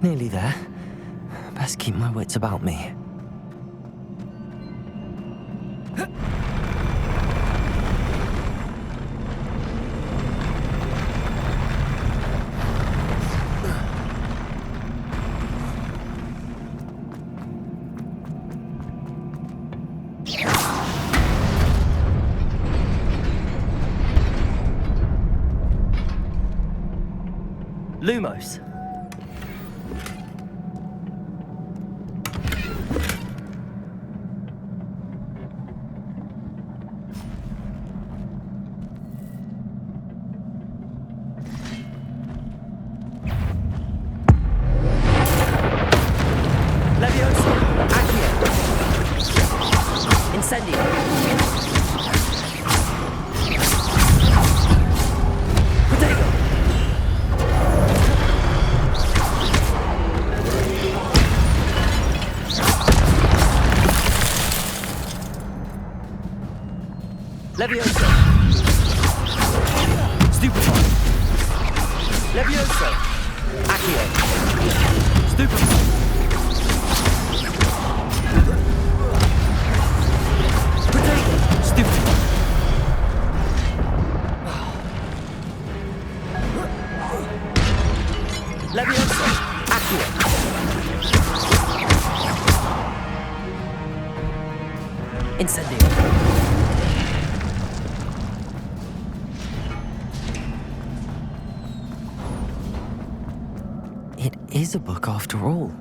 Nearly there. Best keep my wits about me. Lumos. Levioso. Accio. Incendio. Protego. Levioso. Stupefy. Levioso. Accio. Stupefy. Protego. Stupefy. Levioso. Accio. Incendio. It is a book after all.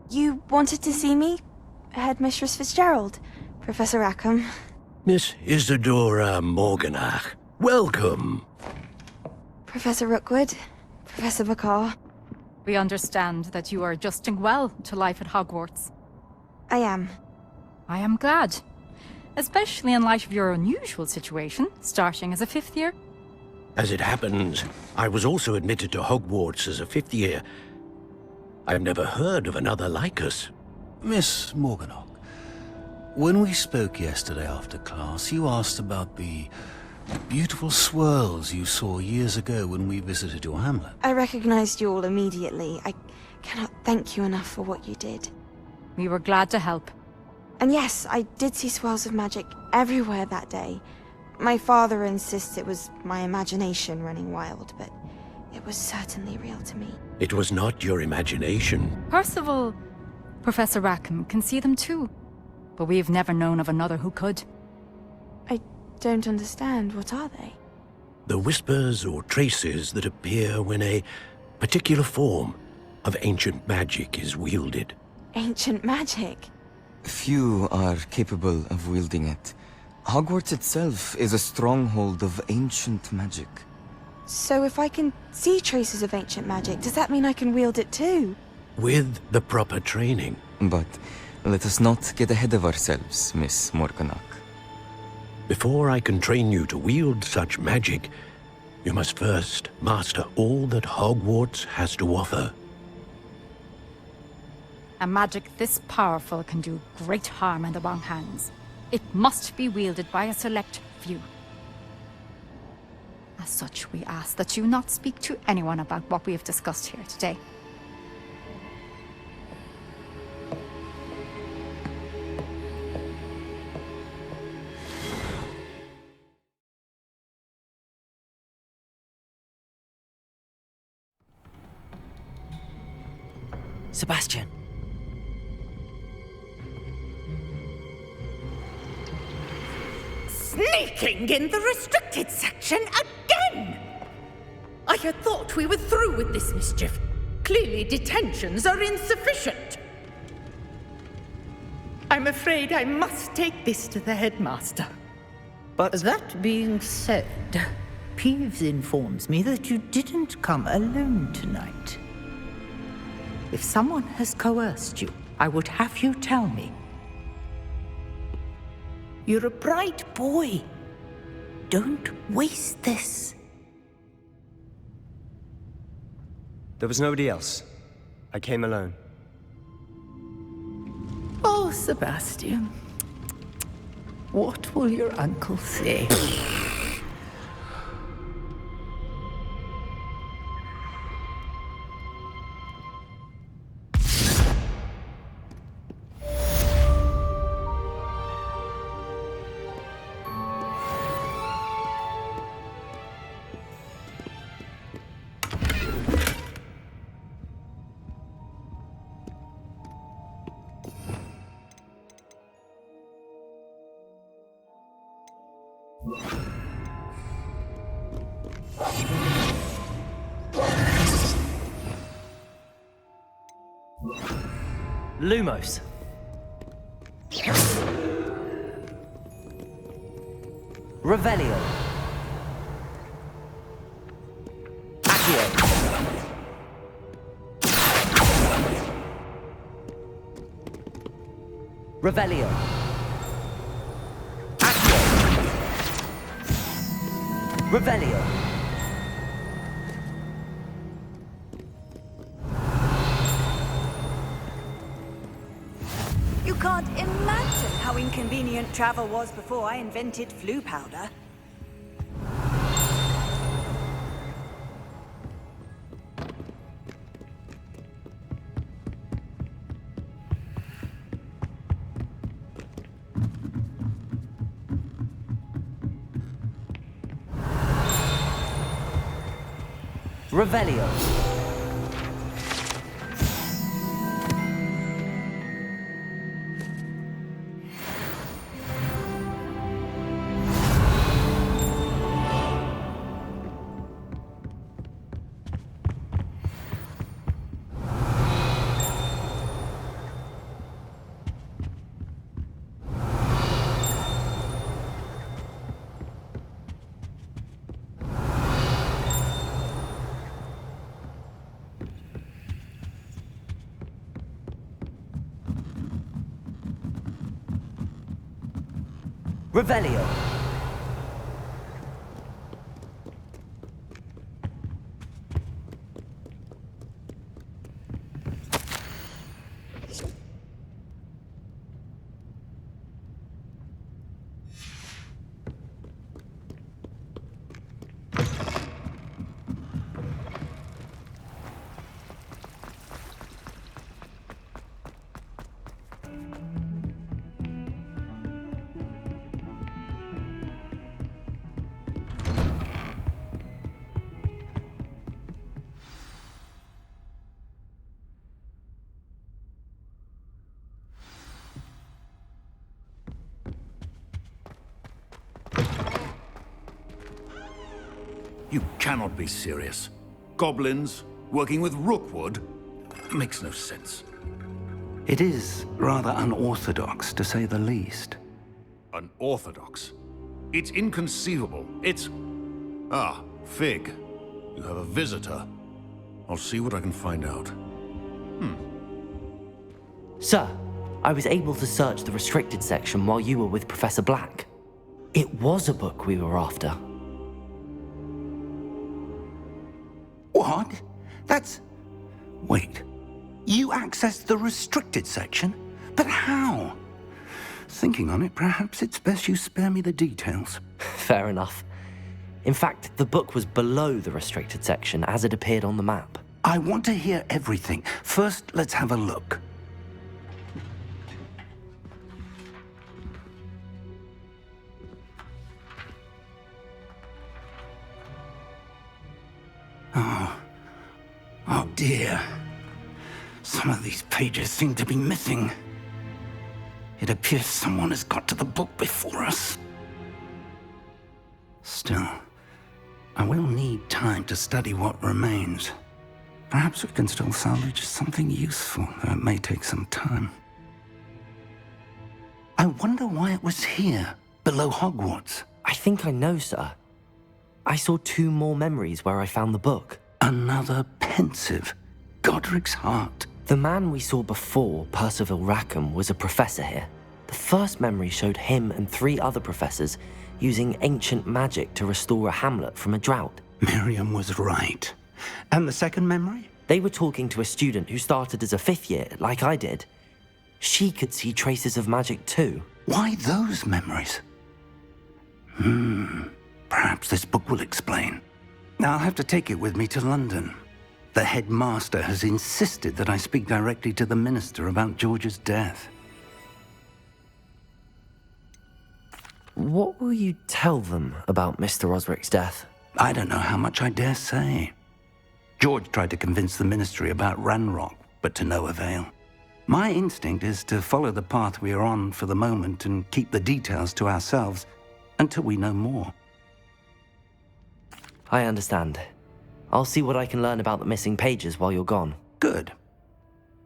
You wanted to see me? Headmistress Fitzgerald? Professor Rackham? Miss Isadora Morganach, welcome. Professor Rookwood? Professor Bakar? We understand that you are adjusting well to life at Hogwarts. I am. I am glad. Especially in light of your unusual situation, starting as a fifth year. As it happens, I was also admitted to Hogwarts as a fifth year. I've never heard of another like us. Miss Morganach, when we spoke yesterday after class, you asked about the beautiful swirls you saw years ago when we visited your hamlet. I recognized you all immediately. I cannot thank you enough for what you did. We were glad to help. And yes, I did see swirls of magic everywhere that day. My father insists it was my imagination running wild, but it was certainly real to me. It was not your imagination. Percival, Professor Rackham can see them too. But we've never known of another who could. I don't understand. What are they? The whispers or traces that appear when a particular form of ancient magic is wielded. Ancient magic? Few are capable of wielding it. Hogwarts itself is a stronghold of ancient magic. So if I can see traces of ancient magic, does that mean I can wield it too? With the proper training. But let us not get ahead of ourselves, Miss Morganach. Before I can train you to wield such magic, you must first master all that Hogwarts has to offer. A magic this powerful can do great harm in the wrong hands. It must be wielded by a select few. As such, we ask that you not speak to anyone about what we have discussed here today. Sebastian. Sneaking in the restricted section again! I had thought we were through with this mischief. Clearly detentions are insufficient. I'm afraid I must take this to the headmaster. But that being said, Peeves informs me that you didn't come alone tonight. If someone has coerced you, I would have you tell me. You're a bright boy. Don't waste this. There was nobody else. I came alone. Oh, Sebastian. What will your uncle say? Lumos. Revelio. Accio. Revelio. Accio. Revelio. You can't imagine how inconvenient travel was before I invented flu powder. Revelio. Revelio. You cannot be serious. Goblins working with Rookwood? Makes no sense. It is rather unorthodox, to say the least. Unorthodox? It's inconceivable. It's... Ah, Fig. You have a visitor. I'll see what I can find out. Sir, I was able to search the restricted section while you were with Professor Black. It was a book we were after. What? That's... Wait. You accessed the restricted section? But how? Thinking on it, perhaps it's best you spare me the details. Fair enough. In fact, the book was below the restricted section as it appeared on the map. I want to hear everything. First, let's have a look. Oh dear. Some of these pages seem to be missing. It appears someone has got to the book before us. Still, I will need time to study what remains. Perhaps we can still salvage something useful, though it may take some time. I wonder why it was here, below Hogwarts. I think I know, sir. I saw 2 more memories where I found the book. Another pensive. Godric's heart. The man we saw before, Percival Rackham, was a professor here. The first memory showed him and 3 other professors using ancient magic to restore a hamlet from a drought. Miriam was right. And the second memory? They were talking to a student who started as a 5th year, like I did. She could see traces of magic too. Why those memories? Perhaps this book will explain. I'll have to take it with me to London. The headmaster has insisted that I speak directly to the minister about George's death. What will you tell them about Mr. Osric's death? I don't know how much I dare say. George tried to convince the ministry about Ranrock, but to no avail. My instinct is to follow the path we are on for the moment and keep the details to ourselves until we know more. I understand. I'll see what I can learn about the missing pages while you're gone. Good.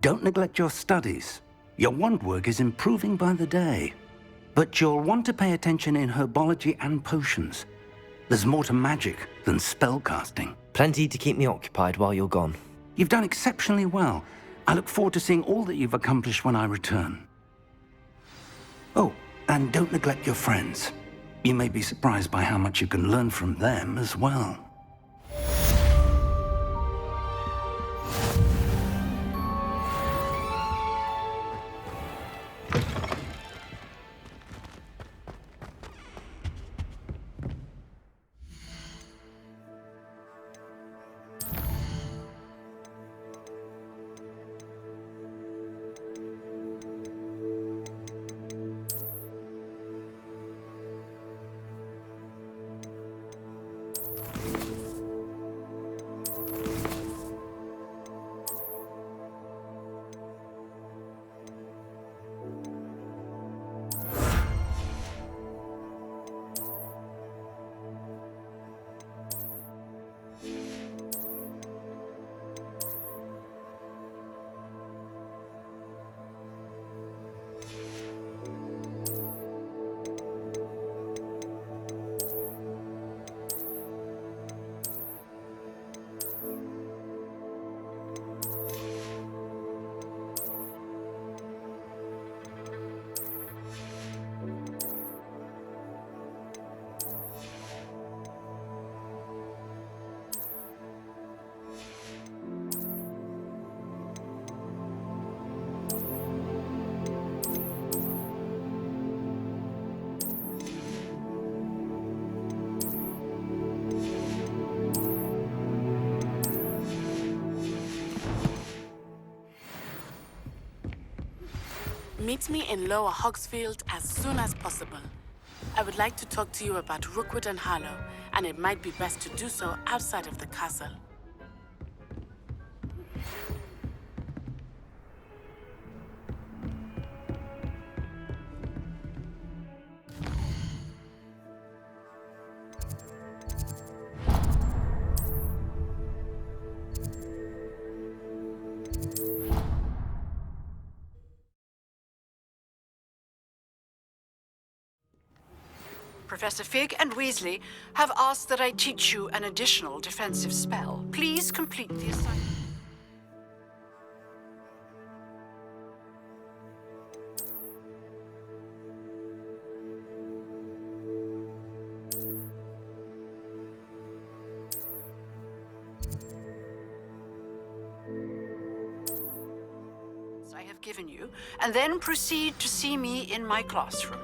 Don't neglect your studies. Your wand work is improving by the day. But you'll want to pay attention in herbology and potions. There's more to magic than spellcasting. Plenty to keep me occupied while you're gone. You've done exceptionally well. I look forward to seeing all that you've accomplished when I return. Oh, and don't neglect your friends. You may be surprised by how much you can learn from them as well. Meet me in Lower Hogsfield as soon as possible. I would like to talk to you about Rookwood and Harlow, and it might be best to do so outside of the castle. Professor Fig and Weasley have asked that I teach you an additional defensive spell. Please complete the assignment. I have given you, and then proceed to see me in my classroom.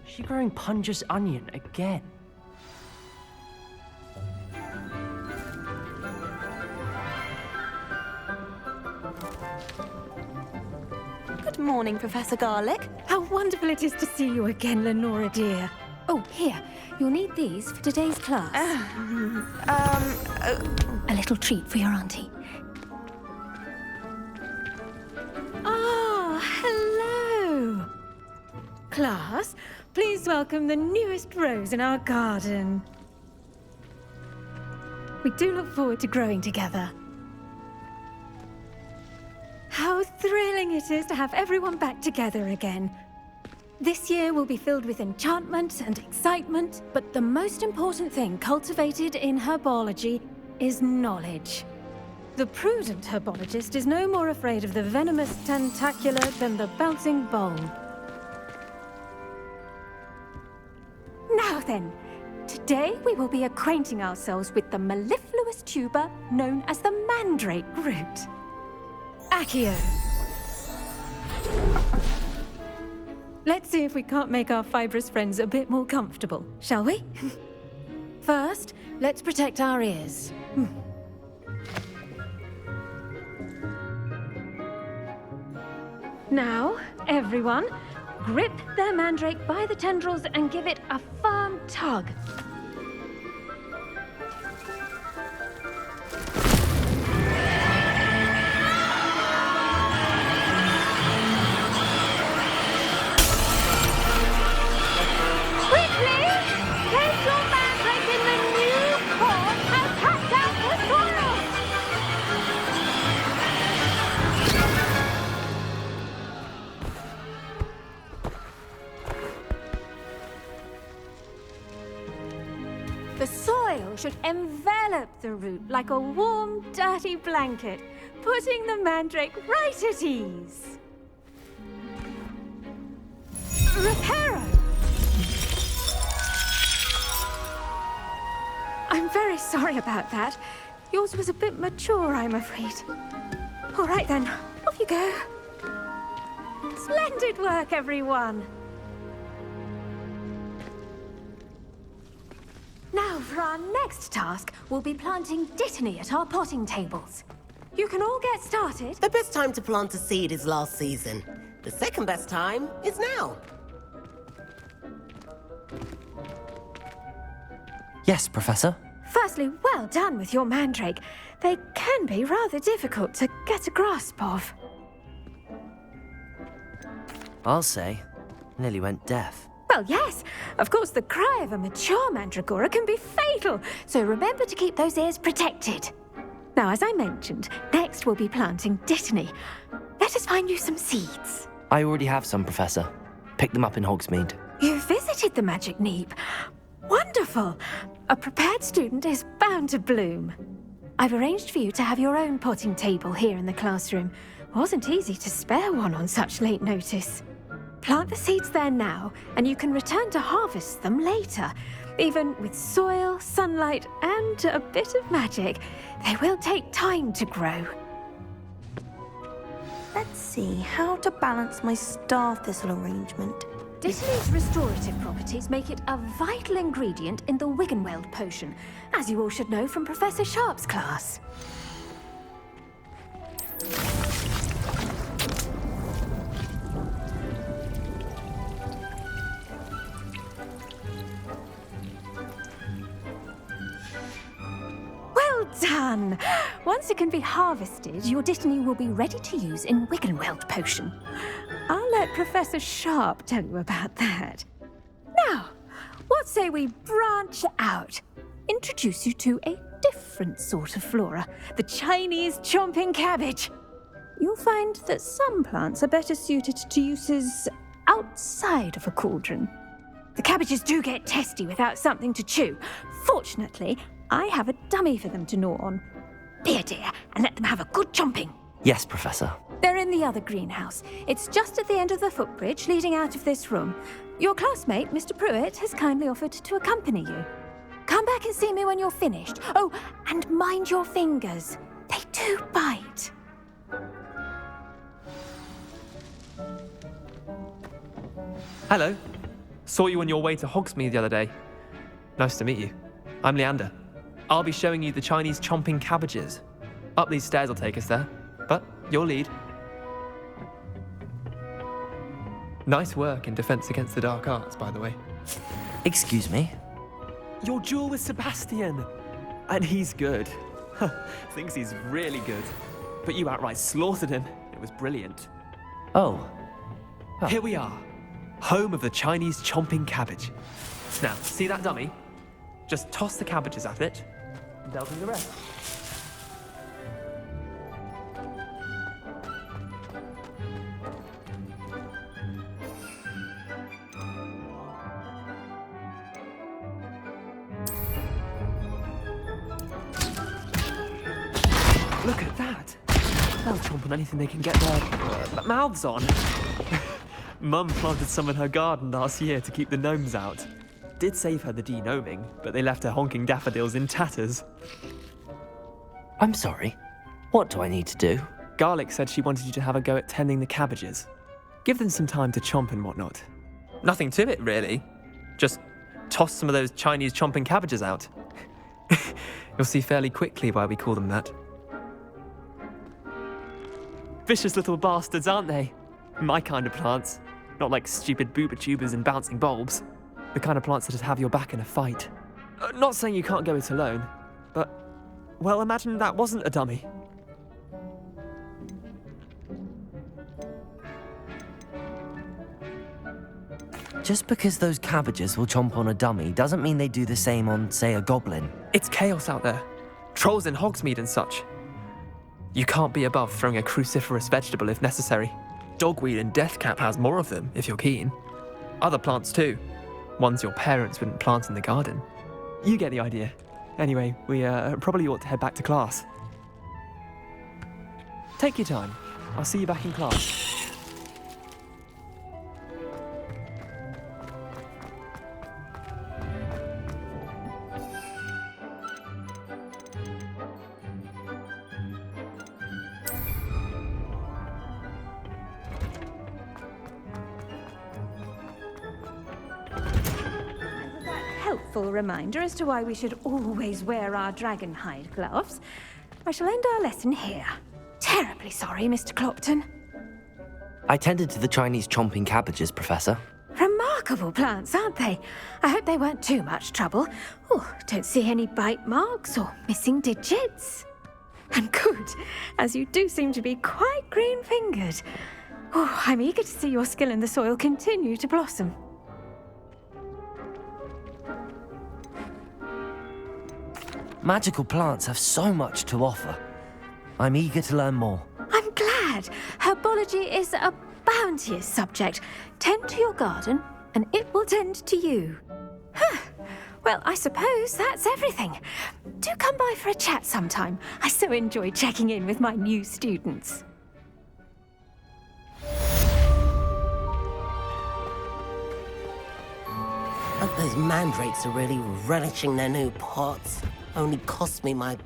Is she growing Punja's onion again? Good morning, Professor Garlick. How wonderful it is to see you again, Lenora dear. Oh, here. You'll need these for today's class. A little treat for your auntie. Oh, hello. Class, please welcome the newest rose in our garden. We do look forward to growing together. How thrilling it is to have everyone back together again. This year will be filled with enchantment and excitement, but the most important thing cultivated in herbology is knowledge. The prudent herbologist is no more afraid of the venomous tentacular than the bouncing bowl. Now then, today we will be acquainting ourselves with the mellifluous tuber known as the mandrake root. Accio. Let's see if we can't make our fibrous friends a bit more comfortable, shall we? First, let's protect our ears. Now, everyone, grip their mandrake by the tendrils and give it a firm tug. Quickly! Place your mandrake in the new pot and cut down the soil! The soil should envelop the root like a warm, dirty blanket, putting the mandrake right at ease. Reparo! I'm very sorry about that. Yours was a bit mature, I'm afraid. All right then, off you go. Splendid work, everyone. Now, for our next task, we'll be planting dittany at our potting tables. You can all get started. The best time to plant a seed is last season. The second best time is now. Yes, Professor. Firstly, well done with your mandrake. They can be rather difficult to get a grasp of. I'll say. Nearly went deaf. Well, yes. Of course, the cry of a mature mandragora can be fatal, so remember to keep those ears protected. Now, as I mentioned, next we'll be planting dittany. Let us find you some seeds. I already have some, Professor. Picked them up in Hogsmeade. You visited the Magic Neep. Wonderful! A prepared student is bound to bloom. I've arranged for you to have your own potting table here in the classroom. Wasn't easy to spare one on such late notice. Plant the seeds there now, and you can return to harvest them later. Even with soil, sunlight, and a bit of magic, they will take time to grow. Let's see how to balance my star thistle arrangement. Dittany's restorative properties make it a vital ingredient in the Wiggenweld potion, as you all should know from Professor Sharp's class. Well done! Once it can be harvested, your Dittany will be ready to use in Wiggenweld potion. I'll let Professor Sharp tell you about that. Now, what say we branch out? Introduce you to a different sort of flora, the Chinese chomping cabbage. You'll find that some plants are better suited to uses outside of a cauldron. The cabbages do get testy without something to chew. Fortunately, I have a dummy for them to gnaw on. Be a dear and let them have a good chomping. Yes, Professor. They're in the other greenhouse. It's just at the end of the footbridge leading out of this room. Your classmate, Mr. Pruitt, has kindly offered to accompany you. Come back and see me when you're finished. Oh, and mind your fingers. They do bite. Hello. Saw you on your way to Hogsmeade the other day. Nice to meet you. I'm Leander. I'll be showing you the Chinese chomping cabbages. Up these stairs will take us there, but your lead. Nice work in Defense Against the Dark Arts, by the way. Excuse me? Your duel with Sebastian! And he's good. Thinks he's really good. But you outright slaughtered him. It was brilliant. Oh. Here we are. Home of the Chinese chomping cabbage. Now, see that dummy? Just toss the cabbages at it, and they'll do the rest. Look at that! They'll chomp on anything they can get their mouths on. Mum planted some in her garden last year to keep the gnomes out. Did save her the de-gnoming, but they left her honking daffodils in tatters. I'm sorry. What do I need to do? Garlic said she wanted you to have a go at tending the cabbages. Give them some time to chomp and whatnot. Nothing to it, really. Just toss some of those Chinese chomping cabbages out. You'll see fairly quickly why we call them that. Vicious little bastards, aren't they? My kind of plants. Not like stupid booba tubers and bouncing bulbs. The kind of plants that'd have your back in a fight. Not saying you can't go it alone, but, well, imagine that wasn't a dummy. Just because those cabbages will chomp on a dummy doesn't mean they do the same on, say, a goblin. It's chaos out there. Trolls in Hogsmeade and such. You can't be above throwing a cruciferous vegetable if necessary. Dogweed and deathcap has more of them, if you're keen. Other plants too. Ones your parents wouldn't plant in the garden. You get the idea. Anyway, we probably ought to head back to class. Take your time. I'll see you back in class. Helpful reminder as to why we should always wear our dragon hide gloves. I shall end our lesson here. Terribly sorry, Mr. Clopton. I tended to the Chinese chomping cabbages, Professor. Remarkable plants, aren't they? I hope they weren't too much trouble. Oh, don't see any bite marks or missing digits. And good, as you do seem to be quite green-fingered. Oh, I'm eager to see your skill in the soil continue to blossom. Magical plants have so much to offer. I'm eager to learn more. I'm glad. Herbology is a bounteous subject. Tend to your garden, and it will tend to you. Huh. Well, I suppose that's everything. Do come by for a chat sometime. I so enjoy checking in with my new students. Hope those mandrakes are really relishing their new pots. Only cost me my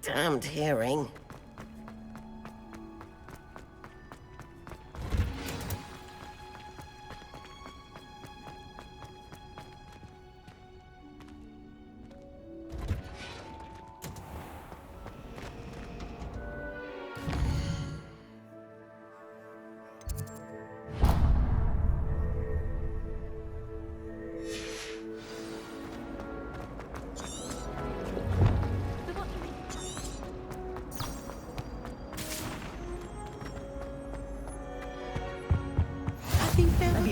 damned hearing.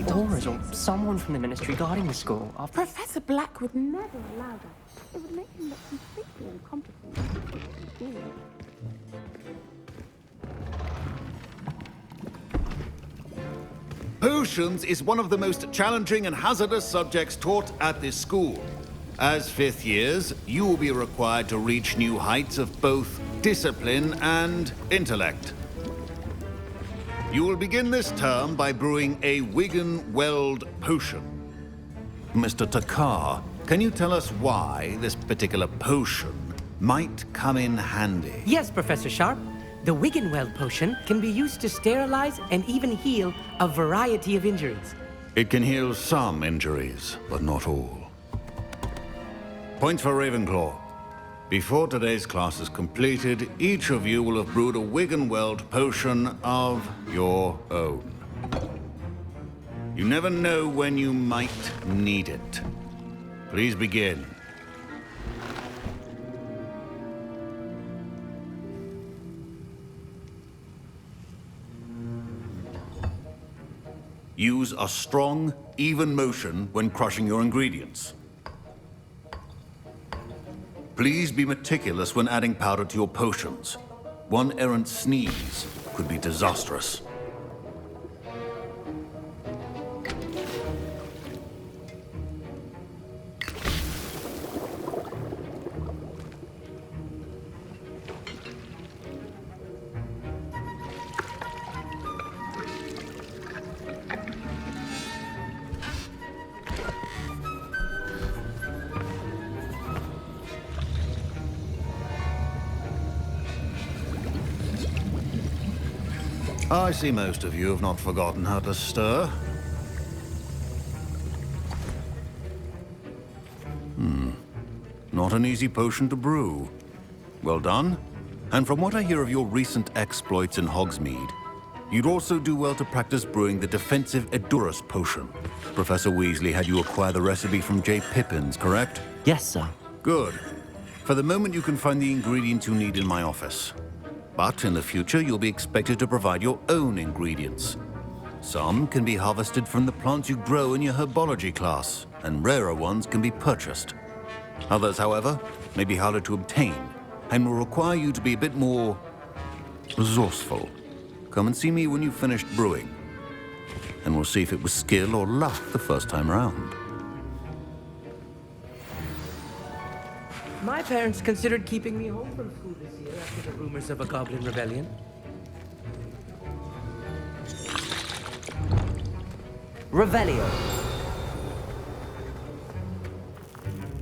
the Aurors or someone from the Ministry guarding the school are... Professor Black would never allow that. It would make him look completely incompetent. Potions is one of the most challenging and hazardous subjects taught at this school. As fifth years, you will be required to reach new heights of both discipline and intellect. You will begin this term by brewing a Wiggenweld potion. Mr. Takar, can you tell us why this particular potion might come in handy? Yes, Professor Sharp. The Wiggenweld potion can be used to sterilize and even heal a variety of injuries. It can heal some injuries, but not all. Points for Ravenclaw. Before today's class is completed, each of you will have brewed a Wiggenweld potion of your own. You never know when you might need it. Please begin. Use a strong, even motion when crushing your ingredients. Please be meticulous when adding powder to your potions. One errant sneeze could be disastrous. I see most of you have not forgotten how to stir. Not an easy potion to brew. Well done. And from what I hear of your recent exploits in Hogsmeade, you'd also do well to practice brewing the defensive Edurus potion. Professor Weasley had you acquire the recipe from J. Pippins, correct? Yes, sir. Good. For the moment, you can find the ingredients you need in my office. But in the future, you'll be expected to provide your own ingredients. Some can be harvested from the plants you grow in your herbology class, and rarer ones can be purchased. Others, however, may be harder to obtain, and will require you to be a bit more resourceful. Come and see me when you've finished brewing, and we'll see if it was skill or luck the first time round. My parents considered keeping me home from school this year after the rumors of a goblin rebellion. Revelio.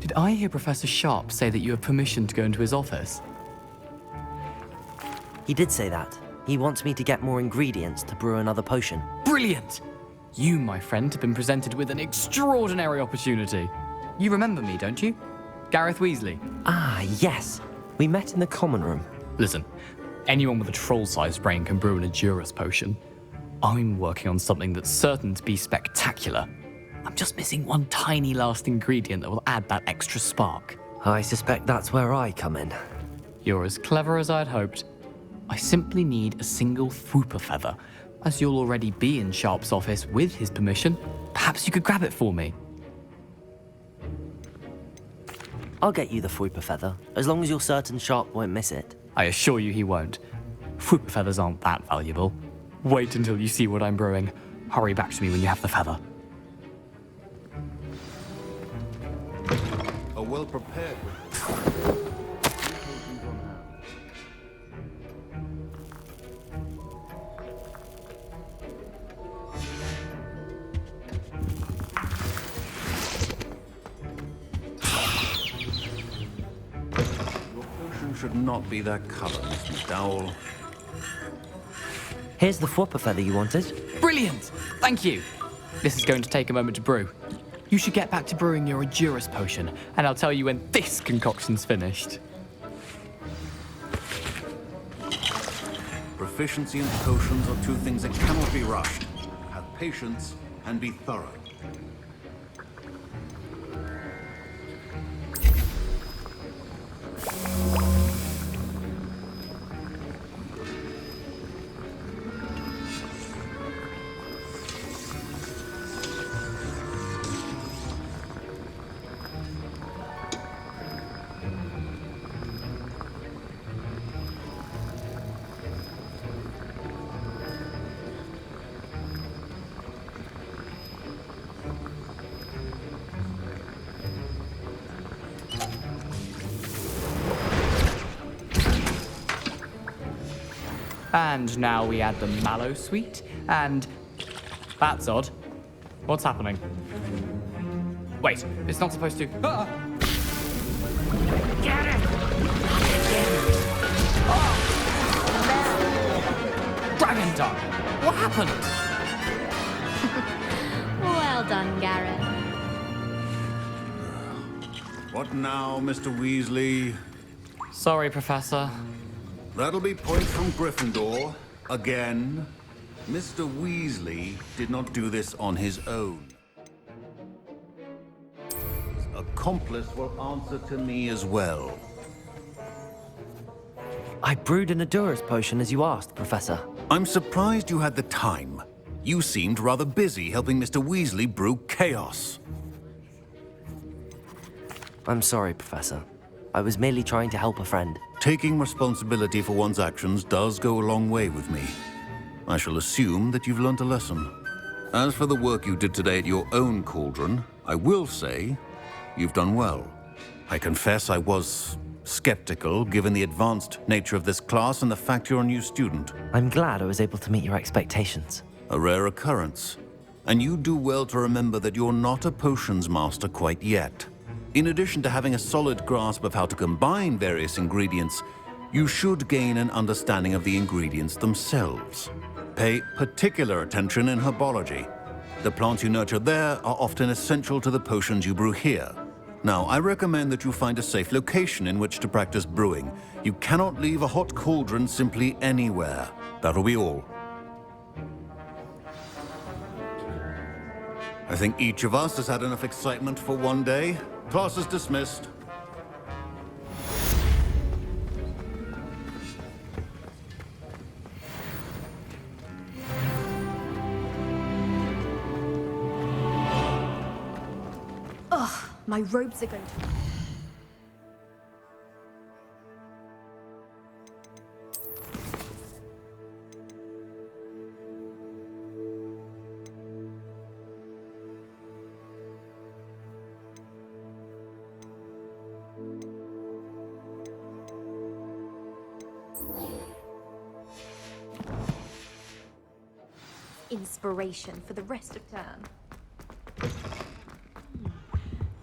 Did I hear Professor Sharp say that you have permission to go into his office? He did say that. He wants me to get more ingredients to brew another potion. Brilliant! You, my friend, have been presented with an extraordinary opportunity. You remember me, don't you? Gareth Weasley. Ah, yes. We met in the common room. Listen, anyone with a troll-sized brain can brew an Edurus potion. I'm working on something that's certain to be spectacular. I'm just missing one tiny last ingredient that will add that extra spark. I suspect that's where I come in. You're as clever as I'd hoped. I simply need a single Fwooper feather. As you'll already be in Sharp's office with his permission, perhaps you could grab it for me. I'll get you the Fwooper feather, as long as you're certain Sharp won't miss it. I assure you he won't. Fwooper feathers aren't that valuable. Wait until you see what I'm brewing. Hurry back to me when you have the feather. A well-prepared... should not be that color, Miss McDowell. Here's the Fwooper feather you wanted. Brilliant! Thank you. This is going to take a moment to brew. You should get back to brewing your Edurus potion, and I'll tell you when this concoction's finished. Proficiency and potions are two things that cannot be rushed. Have patience and be thorough. And now we add the mallow sweet, and... That's odd. What's happening? Wait, it's not supposed to... Ah! Get it! Dragon Tongue! What happened? Well done, Garrett. What now, Mr. Weasley? Sorry, Professor. That'll be points from Gryffindor. Again. Mr. Weasley did not do this on his own. His accomplice will answer to me as well. I brewed an Adurus potion as you asked, Professor. I'm surprised you had the time. You seemed rather busy helping Mr. Weasley brew chaos. I'm sorry, Professor. I was merely trying to help a friend. Taking responsibility for one's actions does go a long way with me. I shall assume that you've learnt a lesson. As for the work you did today at your own cauldron, I will say you've done well. I confess I was skeptical, given the advanced nature of this class and the fact you're a new student. I'm glad I was able to meet your expectations. A rare occurrence. And you do well to remember that you're not a potions master quite yet. In addition to having a solid grasp of how to combine various ingredients, you should gain an understanding of the ingredients themselves. Pay particular attention in herbology. The plants you nurture there are often essential to the potions you brew here. Now, I recommend that you find a safe location in which to practice brewing. You cannot leave a hot cauldron simply anywhere. That'll be all. I think each of us has had enough excitement for one day. Class is dismissed. Ugh, my robes are going to... Inspiration for the rest of term.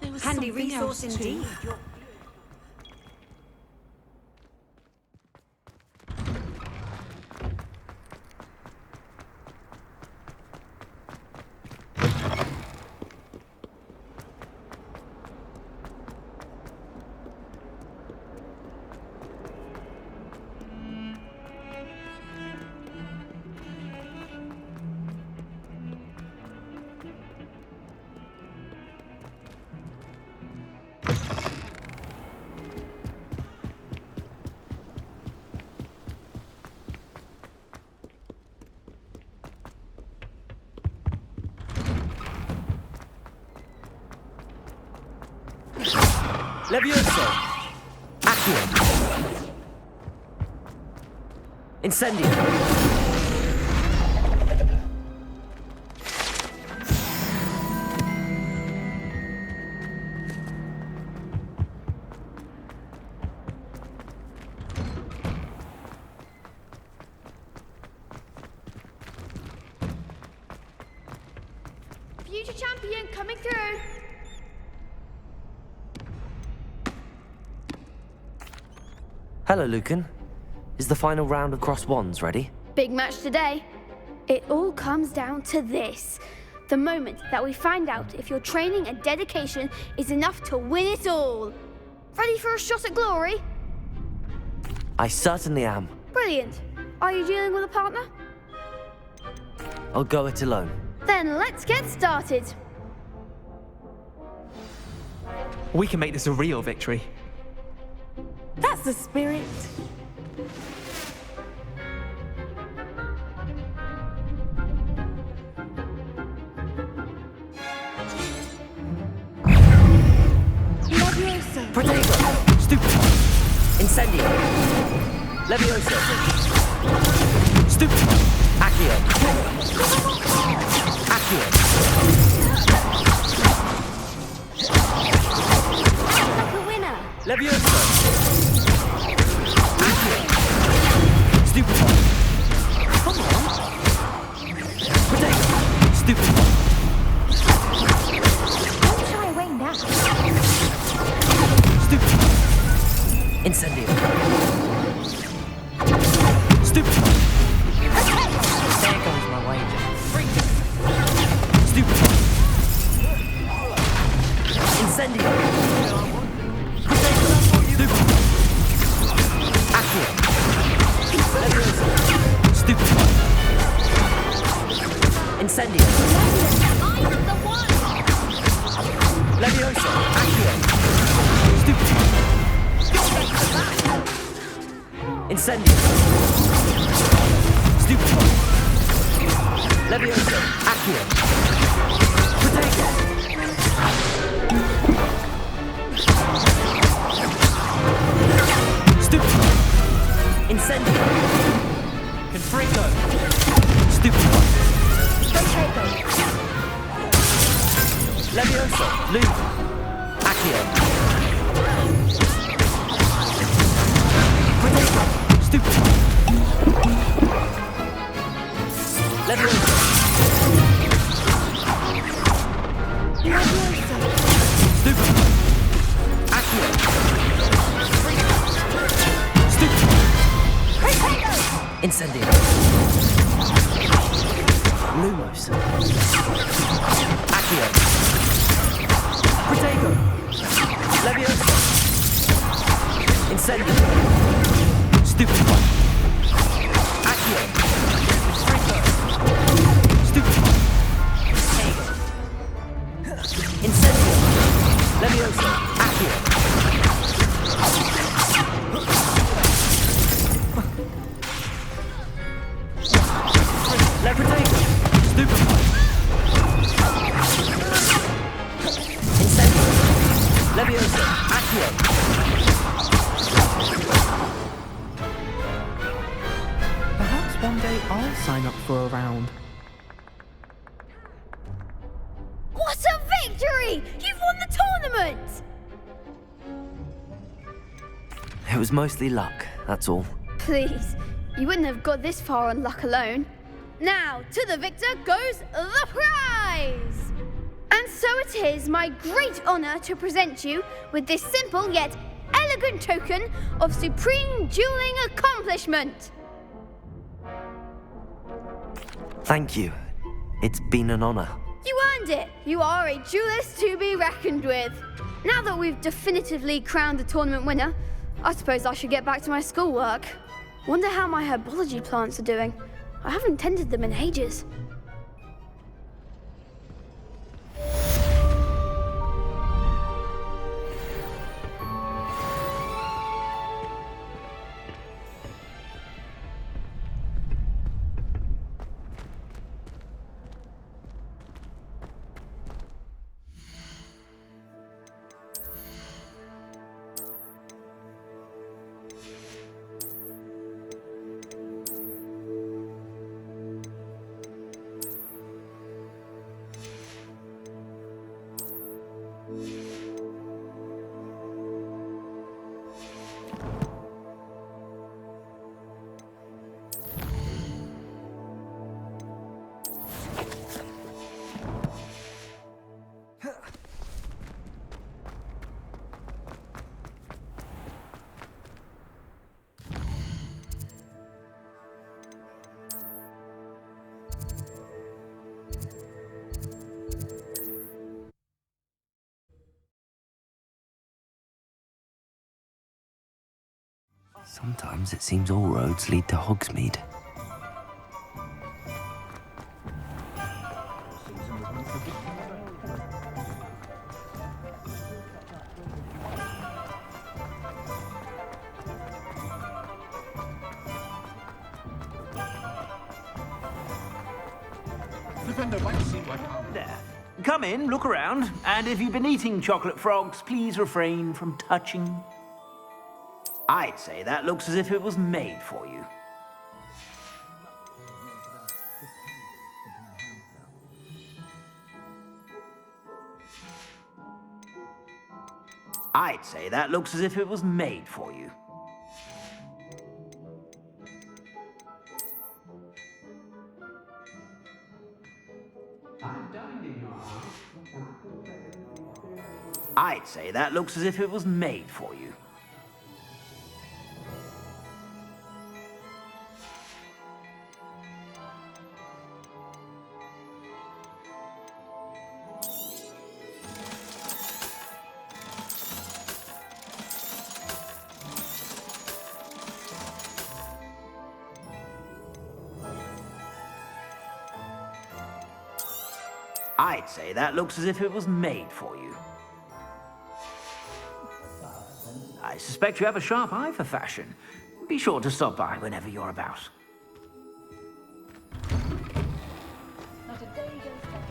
There was handy resource indeed. Levioso! Accio! Incendio! Future champion coming through! Hello, Lucan. Is the final round of cross wands ready? Big match today. It all comes down to this. The moment that we find out if your training and dedication is enough to win it all. Ready for a shot at glory? I certainly am. Brilliant. Are you dealing with a partner? I'll go it alone. Then let's get started. We can make this a real victory. That's the spirit. Levioso. Protego. Stupid. Incendio. Levioso. Stupid. Accio. Accio. Like a winner. Levioso. Accio. Stupid. Incendio. Stupid. There goes my wager. Stupid. Incendio. Stupid. Accio. Stupid. Incendio. Levioso. Accio. Stupid. Incendio. Stupid. Levioso. Accio. Protego. Stupid. Incendio. Confringo. Stupid. Protego. Levioso. Loop. Accio. Protego. Stupid. Levioso. Stupid. Accio. Stupid. Incendio. Lumos. Accio. Protego. Levioso. Incendio. Stupid. Accio. Stupid. Incendio. Levioso. Accio. Protego. Stupid. Incendio. Levioso. Accio. Perhaps one day I'll sign up for a round. What a victory! You've won the tournament! It was mostly luck, that's all. Please, you wouldn't have got this far on luck alone. Now, to the victor goes the prize! And so it is my great honor to present you with this simple yet elegant token of supreme dueling accomplishment. Thank you. It's been an honor. You earned it. You are a duelist to be reckoned with. Now that we've definitively crowned the tournament winner, I suppose I should get back to my schoolwork. Wonder how my herbology plants are doing. I haven't tended them in ages. Sometimes it seems all roads lead to Hogsmeade. There. Come in, look around, and if you've been eating chocolate frogs, please refrain from touching. I'd say that looks as if it was made for you. I'd say that looks as if it was made for you. I've dined in your house, and I can say I'd say that looks as if it was made for you. I'd say that looks as if it was made for you. I suspect you have a sharp eye for fashion. Be sure to stop by whenever you're about. Not a day goes by.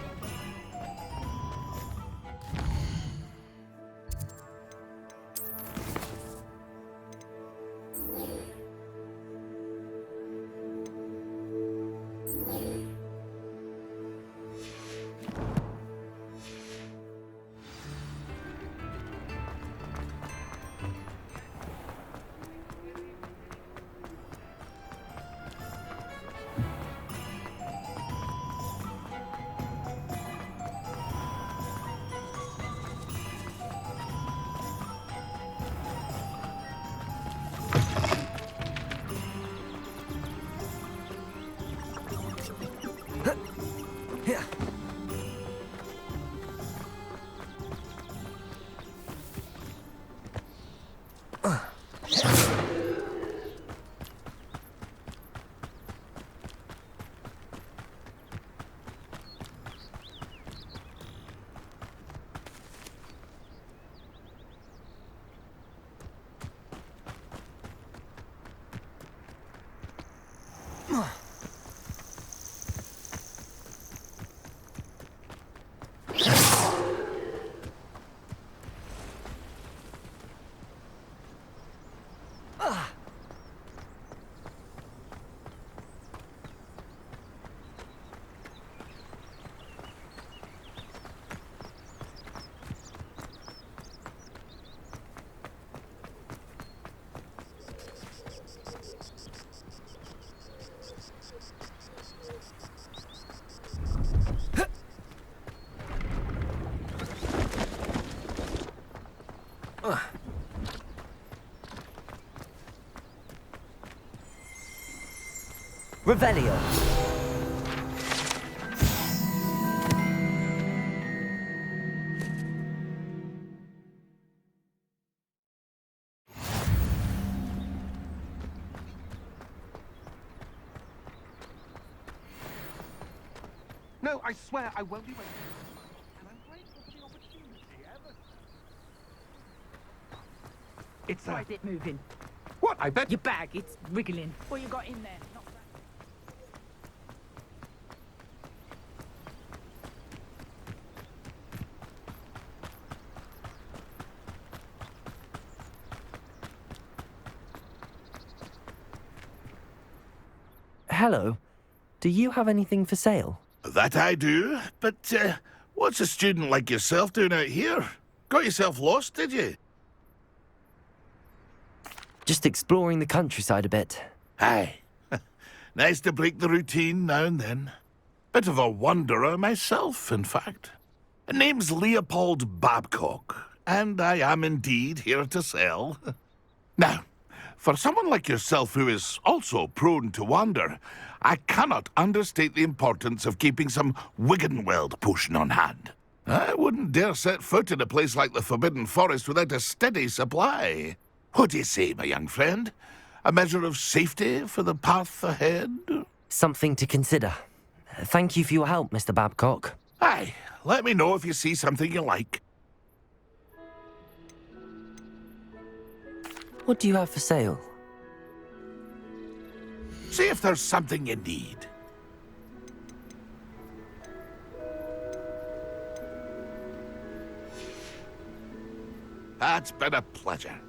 Revelio. No, I swear I won't be waiting. And I'm grateful for the opportunity ever. It's Why is it moving? What? I bet Your bag, it's wriggling. What you got in there? Not that. Hello. Do you have anything for sale? That I do, but what's a student like yourself doing out here? Got yourself lost, did you? Just exploring the countryside a bit. Aye. Nice to break the routine now and then. Bit of a wanderer myself, in fact. Name's Leopold Babcock, and I am indeed here to sell. Now, for someone like yourself who is also prone to wander, I cannot understate the importance of keeping some Wiggenweld potion on hand. I wouldn't dare set foot in a place like the Forbidden Forest without a steady supply. What do you say, my young friend? A measure of safety for the path ahead? Something to consider. Thank you for your help, Mr. Babcock. Aye, let me know if you see something you like. What do you have for sale? See if there's something you need. That's been a pleasure.